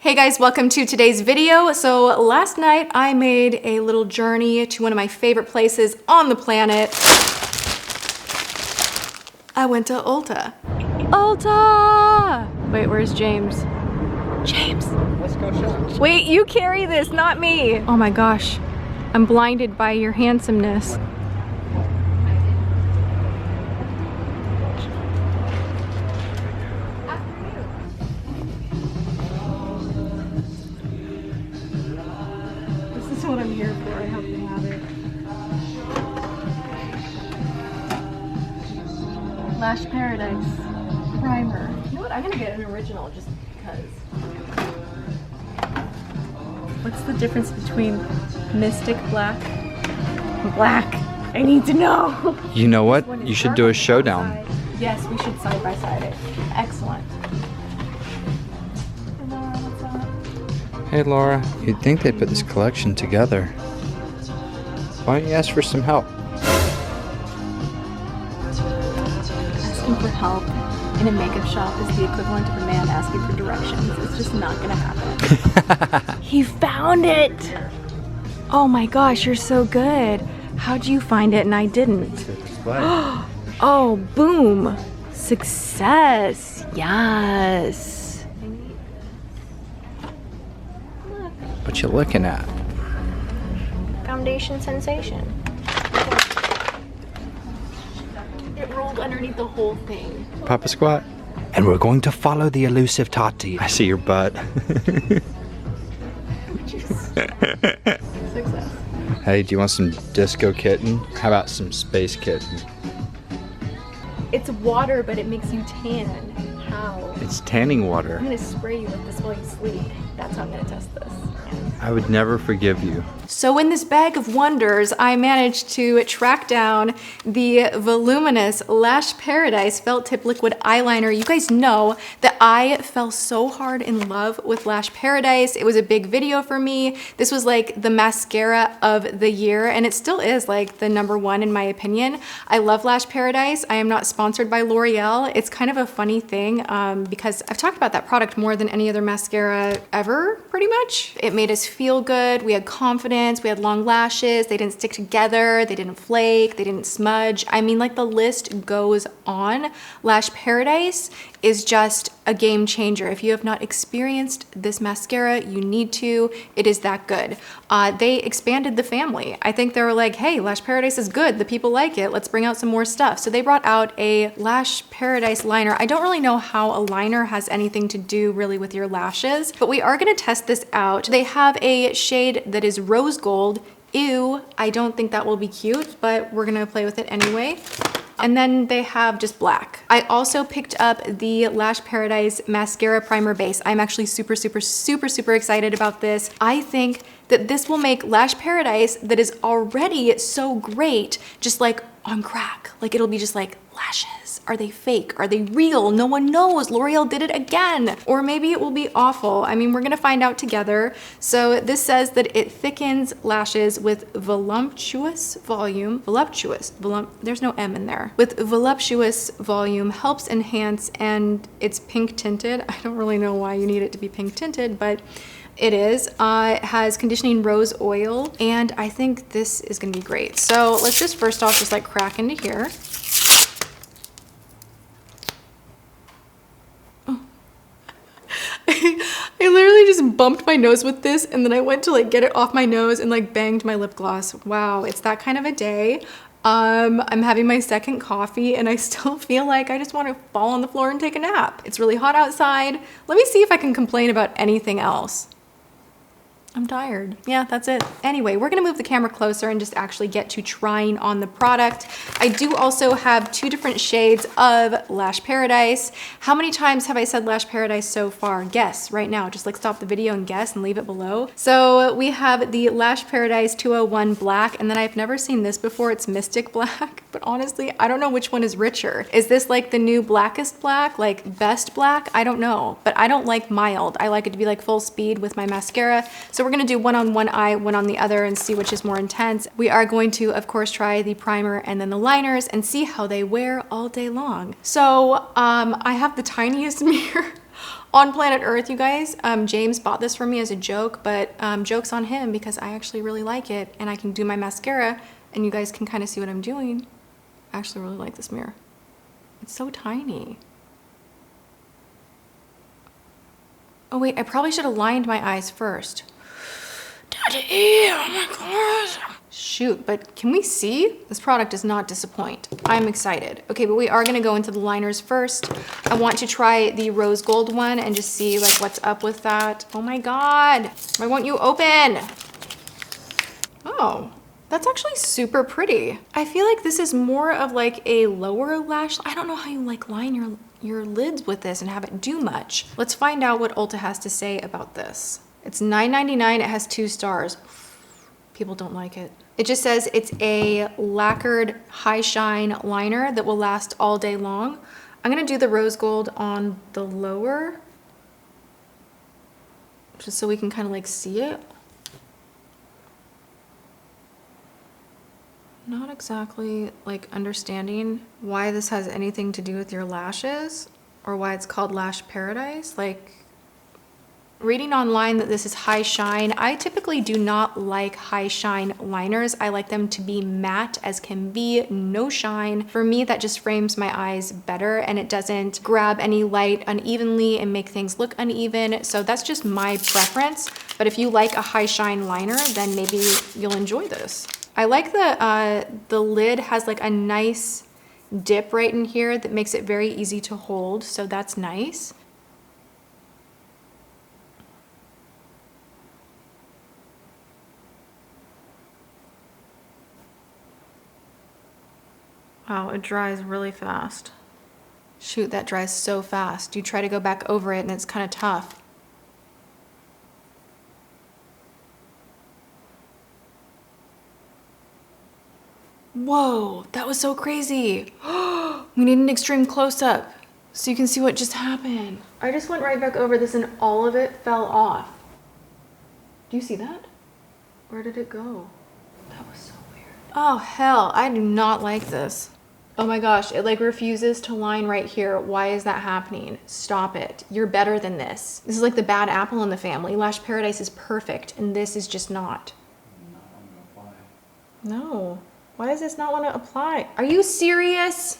Hey guys, welcome to today's video. So last night I made a little journey to one of my favorite places on the planet. I went to Ulta. Ulta! Wait, where's James? James! Let's go shop. Wait, you carry this, not me. Oh my gosh, I'm blinded by your handsomeness. This is what I'm here for. I hope they have it. Lash Paradise primer. You know what? I'm gonna get an original just because. What's the difference between Mystic Black and Black? I need to know. You know what? You should do a showdown. Yes, we should side by side it. Excellent. Hello, what's up? Hey Laura, you'd think they'd put this collection together. Why don't you ask for some help? Asking for help in a makeup shop is the equivalent of a man asking for directions. It's just not gonna happen. He found it! Oh my gosh, you're so good. How'd you find it and I didn't? Oh, boom. Success. Yes. What you looking at? Foundation sensation. It rolled underneath the whole thing. Papa squat. And we're going to follow the elusive Tati. I see your butt. Success. Hey, do you want some disco kitten? How about some space kitten? It's water, but it makes you tan. How? It's tanning water. I'm gonna spray you with this while you sleep. That's how I'm gonna test this. I would never forgive you. So in this bag of wonders, I managed to track down the Voluminous Lash Paradise Felt Tip Liquid Eyeliner. You guys know that I fell so hard in love with Lash Paradise. It was a big video for me. This was like the mascara of the year, and it still is like the #1 in my opinion. I love Lash Paradise. I am not sponsored by L'Oreal. It's kind of a funny thing because I've talked about that product more than any other mascara ever, pretty much. It made us feel good. We had confidence. We had long lashes. They didn't stick together. They didn't flake. They didn't smudge. I mean, like the list goes on. Lash Paradise is just a game changer. If you have not experienced this mascara, you need to. It is that good. They expanded the family. I think they were like, hey, Lash Paradise is good. The people like it. Let's bring out some more stuff. So they brought out a Lash Paradise liner. I don't really know how a liner has anything to do really with your lashes, but we are gonna test this out. They have a shade that is rose gold. Ew, I don't think that will be cute, but we're gonna play with it anyway. And then they have just black. I also picked up the Lash Paradise Mascara Primer Base. I'm actually super excited about this. I think that this will make Lash Paradise, that is already so great, just like on crack. Like it'll be just like, lashes, are they fake? Are they real? No one knows. L'Oreal did it again. Or maybe it will be awful. I mean, we're gonna find out together. So this says that it thickens lashes with voluptuous volume. There's no M in there. With voluptuous volume, helps enhance, and it's pink tinted. I don't really know why you need it to be pink tinted, but it is. It has conditioning rose oil, and I think this is gonna be great. So let's just first off just like crack into here. I literally just bumped my nose with this, and then I went to like get it off my nose and like banged my lip gloss. Wow, it's that kind of a day. I'm having my second coffee and I still feel like I just want to fall on the floor and take a nap. It's really hot outside. Let me see if I can complain about anything else. I'm tired. Yeah, that's it. Anyway, we're gonna move the camera closer and just actually get to trying on the product. I do also have 2 different shades of Lash Paradise. How many times have I said Lash Paradise so far? Guess right now. Just like stop the video and guess and leave it below. So we have the Lash Paradise 201 Black, and then I've never seen this before. It's Mystic Black, but honestly, I don't know which one is richer. Is this like the new blackest black, like best black? I don't know, but I don't like mild. I like it to be like full speed with my mascara. So we're gonna do one on one eye, one on the other, and see which is more intense. We are going to, of course, try the primer and then the liners and see how they wear all day long. So I have the tiniest mirror. On planet Earth, you guys, James bought this for me as a joke, but joke's on him because I actually really like it and I can do my mascara and you guys can kind of see what I'm doing. I actually really like this mirror. It's so tiny. Oh wait, I probably should have lined my eyes first. Daddy, oh my gosh. Shoot, but can we see? This product does not disappoint. I'm excited. Okay, but we are gonna go into the liners first. I want to try the rose gold one and just see like what's up with that. Oh my God, why won't you open? Oh, that's actually super pretty. I feel like this is more of like a lower lash. I don't know how you like line your lids with this and have it do much. Let's find out what Ulta has to say about this. It's $9.99, it has 2 stars. People don't like it. It just says it's a lacquered high shine liner that will last all day long. I'm gonna do the rose gold on the lower, just so we can kind of like see it. Not exactly like understanding why this has anything to do with your lashes or why it's called Lash Paradise. Like reading online that this is high shine. I typically do not like high shine liners. I like them to be matte as can be, no shine. For me, that just frames my eyes better and it doesn't grab any light unevenly and make things look uneven. So that's just my preference. But if you like a high shine liner, then maybe you'll enjoy this. I like the lid has like a nice dip right in here that makes it very easy to hold. So that's nice. Wow, it dries really fast. Shoot, that dries so fast. You try to go back over it and it's kind of tough. Whoa, that was so crazy. We need an extreme close-up so you can see what just happened. I just went right back over this and all of it fell off. Do you see that? Where did it go? That was so weird. Oh hell, I do not like this. Oh my gosh, it like refuses to line right here. Why is that happening? Stop it. You're better than this. This is like the bad apple in the family. Lash Paradise is perfect and this is just not. No. Why does this not want to apply? Are you serious?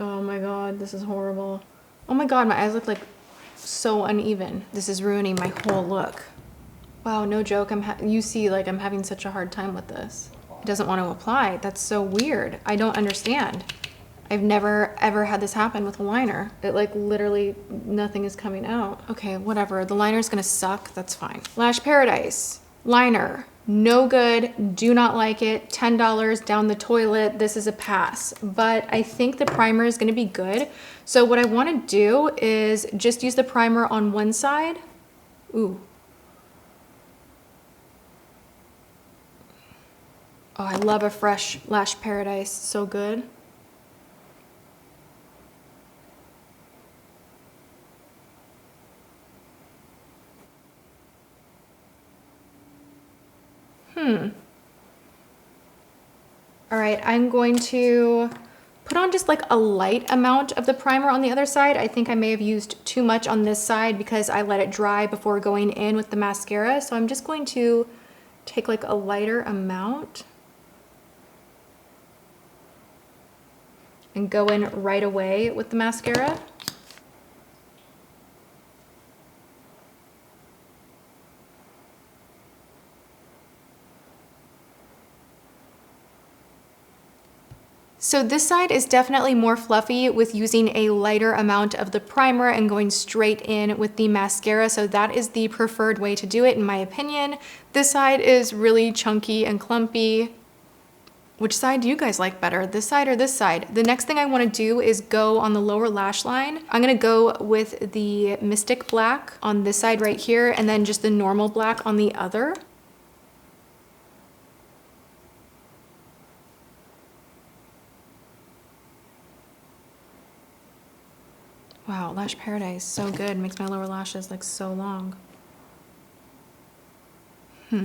Oh my God, this is horrible. Oh my God, my eyes look like so uneven. This is ruining my whole look. Wow, no joke. You see, like I'm having such a hard time with this. It doesn't want to apply. That's so weird. I don't understand. I've never ever had this happen with a liner. It like literally nothing is coming out. Okay, whatever. The liner's gonna suck. That's fine. Lash Paradise liner. No good, do not like it, $10 down the toilet, this is a pass. But I think the primer is gonna be good. So what I wanna do is just use the primer on one side. Ooh. Oh, I love a fresh Lash Paradise, so good. All right, I'm going to put on just like a light amount of the primer on the other side. I think I may have used too much on this side because I let it dry before going in with the mascara. So I'm just going to take like a lighter amount and go in right away with the mascara. So this side is definitely more fluffy with using a lighter amount of the primer and going straight in with the mascara. So that is the preferred way to do it in my opinion. This side is really chunky and clumpy. Which side do you guys like better, this side or this side? The next thing I want to do is go on the lower lash line. I'm going to go with the Mystic Black on this side right here and then just the normal black on the other. Lash Paradise, so good. Makes my lower lashes like so long. All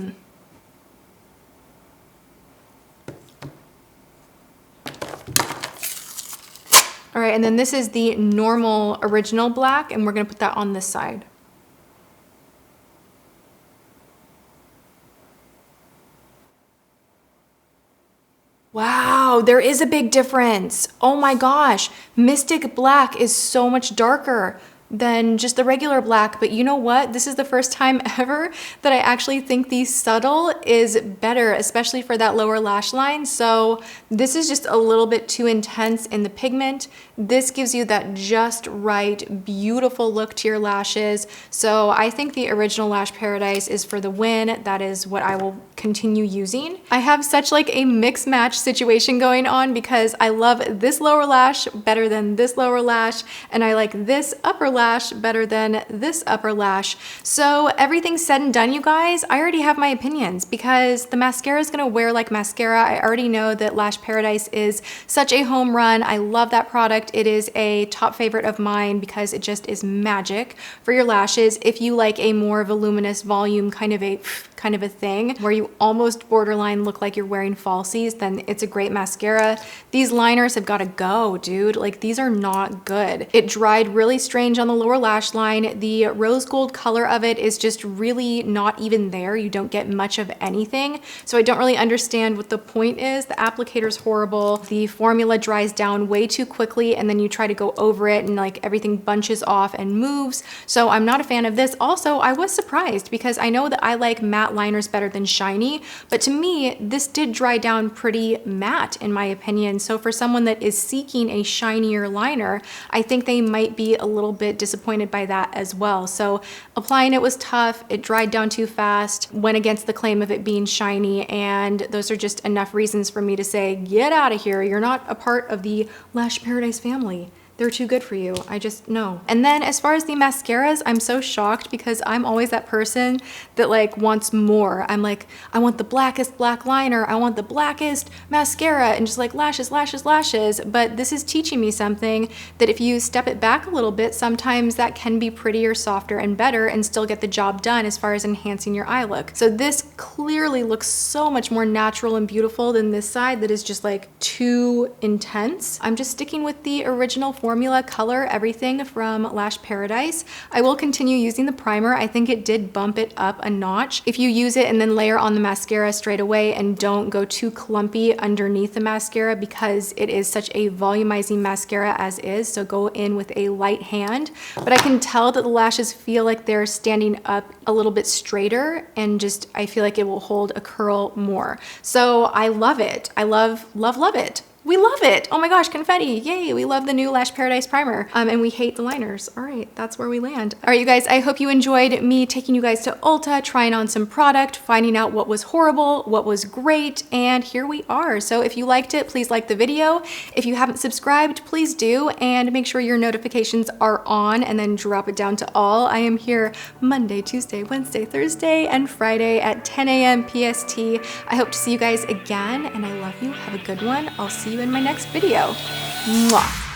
right, and then this is the normal original black, and we're gonna put that on this side. Wow, there is a big difference. Oh my gosh, Mystic Black is so much darker than just the regular black, but you know what? This is the first time ever that I actually think the subtle is better, especially for that lower lash line. So this is just a little bit too intense in the pigment. This gives you that just right, beautiful look to your lashes. So I think the original Lash Paradise is for the win. That is what I will continue using. I have such like a mix match situation going on because I love this lower lash better than this lower lash, and I like this upper lash better than this upper lash. So everything said and done, you guys, I already have my opinions because the mascara is gonna wear like mascara. I already know that Lash Paradise is such a home run. I love that product. It is a top favorite of mine because it just is magic for your lashes. If you like a more voluminous volume kind of a thing where you almost borderline look like you're wearing falsies, then it's a great mascara. These liners have got to go, dude. Like, these are not good. It dried really strange on the lower lash line. The rose gold color of it is just really not even there. You don't get much of anything. So I don't really understand what the point is. The applicator's horrible. The formula dries down way too quickly, and then you try to go over it and like everything bunches off and moves. So I'm not a fan of this. Also, I was surprised because I know that I like matte liners better than shiny, but to me, this did dry down pretty matte in my opinion. So for someone that is seeking a shinier liner, I think they might be a little bit disappointed by that as well. So applying it was tough. It dried down too fast, went against the claim of it being shiny, and those are just enough reasons for me to say, get out of here. You're not a part of the Lash Paradise family. They're too good for you. I just know. And then as far as the mascaras, I'm so shocked because I'm always that person that like wants more. I'm like, I want the blackest black liner. I want the blackest mascara and just like lashes, lashes, lashes. But this is teaching me something that if you step it back a little bit, sometimes that can be prettier, softer, and better and still get the job done as far as enhancing your eye look. So this clearly looks so much more natural and beautiful than this side that is just like too intense. I'm just sticking with the original formula, color, everything from Lash Paradise. I will continue using the primer. I think it did bump it up a notch. If you use it and then layer on the mascara straight away and don't go too clumpy underneath the mascara because it is such a volumizing mascara as is, so go in with a light hand. But I can tell that the lashes feel like they're standing up a little bit straighter and just, I feel like it will hold a curl more. So I love it. I love, love, love it. We love it. Oh my gosh, confetti. Yay. We love the new Lash Paradise primer. And we hate the liners. All right, that's where we land. All right, you guys, I hope you enjoyed me taking you guys to Ulta, trying on some product, finding out what was horrible, what was great, and here we are. So if you liked it, please like the video. If you haven't subscribed, please do, and make sure your notifications are on and then drop it down to all. I am here Monday, Tuesday, Wednesday, Thursday, and Friday at 10 a.m. PST. I hope to see you guys again, and I love you. Have a good one. I'll see you in my next video. Mwah.